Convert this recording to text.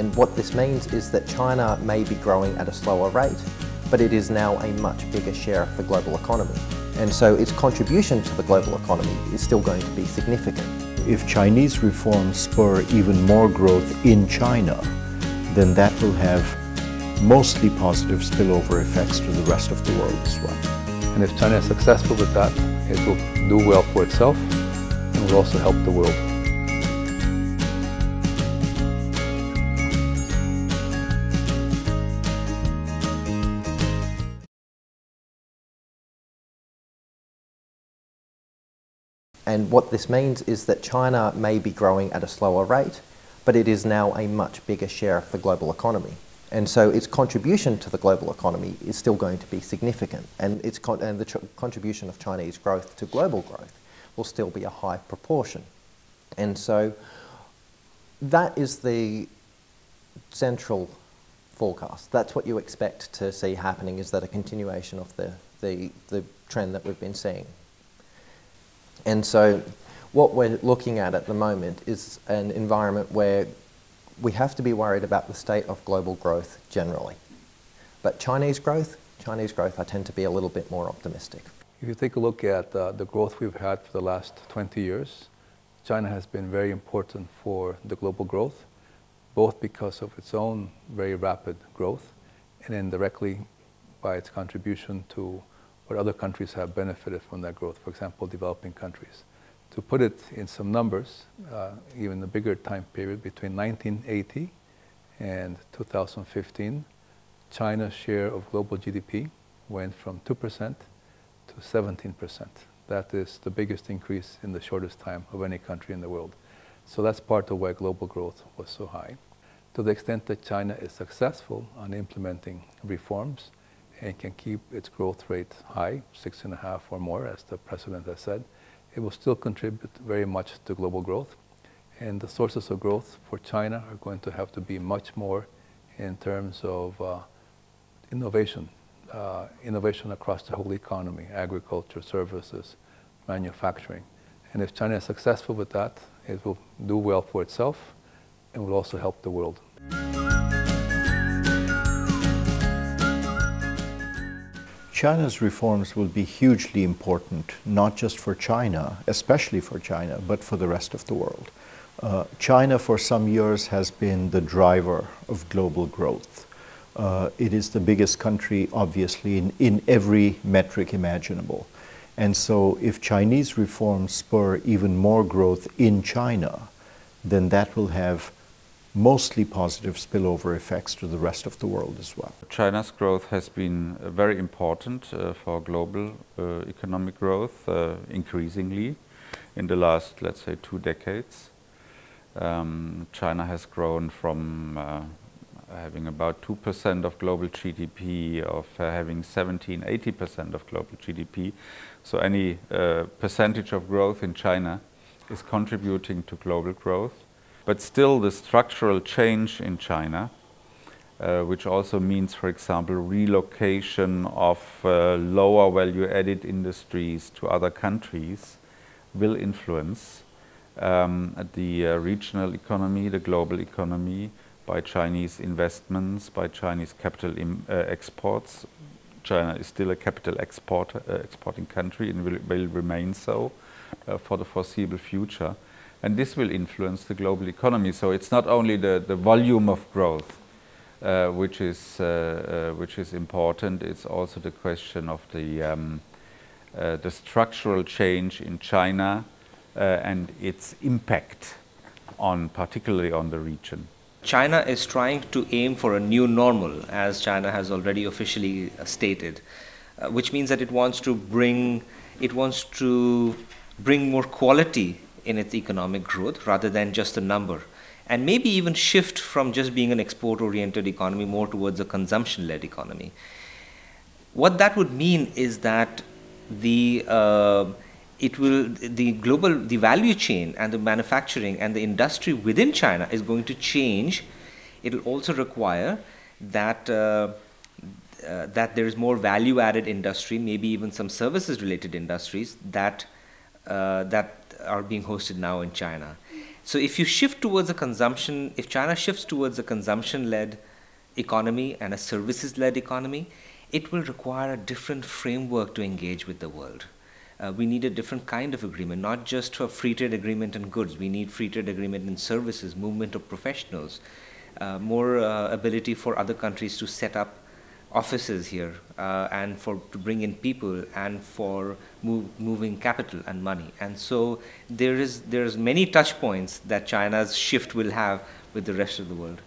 And what this means is that China may be growing at a slower rate, but it is now a much bigger share of the global economy. And so its contribution to the global economy is still going to be significant. If Chinese reforms spur even more growth in China, then that will have mostly positive spillover effects to the rest of the world as well. And if China is successful with that, it will do well for itself and will also help the world. And what this means is that China may be growing at a slower rate, but it is now a much bigger share of the global economy. And so its contribution to the global economy is still going to be significant, and the contribution of Chinese growth to global growth will still be a high proportion. And so that is the central forecast. That's what you expect to see happening, is that a continuation of the trend that we've been seeing. And so what we're looking at the moment is an environment where we have to be worried about the state of global growth generally. But Chinese growth, I tend to be a little bit more optimistic. If you take a look at the growth we've had for the last 20 years, China has been very important for the global growth, both because of its own very rapid growth and indirectly by its contribution to what other countries have benefited from that growth, for example, developing countries. To put it in some numbers, even a bigger time period between 1980 and 2015, China's share of global GDP went from 2% to 17%. That is the biggest increase in the shortest time of any country in the world. So that's part of why global growth was so high. To the extent that China is successful on implementing reforms and can keep its growth rate high, 6.5 or more, as the President has said, it will still contribute very much to global growth. And the sources of growth for China are going to have to be much more in terms of innovation across the whole economy, agriculture, services, manufacturing. And if China is successful with that, it will do well for itself and will also help the world. China's reforms will be hugely important, not just for China, especially for China, but for the rest of the world. China for some years has been the driver of global growth. It is the biggest country, obviously, in every metric imaginable. And so if Chinese reforms spur even more growth in China, then that will have mostly positive spillover effects to the rest of the world as well. China's growth has been very important for global economic growth, increasingly in the last, let's say, 2 decades. China has grown from having about 2% of global GDP, of having 70–80% of global GDP. So any percentage of growth in China is contributing to global growth. But still, the structural change in China, which also means, for example, relocation of lower value-added industries to other countries, will influence the regional economy, the global economy, by Chinese investments, by Chinese capital exports. China is still a capital exporting country and will remain so for the foreseeable future. And this will influence the global economy. So it's not only the volume of growth which is important. It's also the question of the structural change in China and its impact particularly on the region. China is trying to aim for a new normal, as China has already officially stated, which means that it wants to bring more quality in its economic growth rather than just a number, and maybe even shift from just being an export-oriented economy more towards a consumption-led economy. What that would mean is that the value chain and the manufacturing and the industry within China is going to change. It will also require that that there is more value-added industry, maybe even some services-related industries that are being hosted now in China. So if you shift towards a consumption, if China shifts towards a consumption-led economy and a services-led economy, it will require a different framework to engage with the world. We need a different kind of agreement, not just a free trade agreement in goods. We need free trade agreement in services, movement of professionals, more ability for other countries to set up offices here and to bring in people and for moving capital and money. And so there's many touch points that China's shift will have with the rest of the world.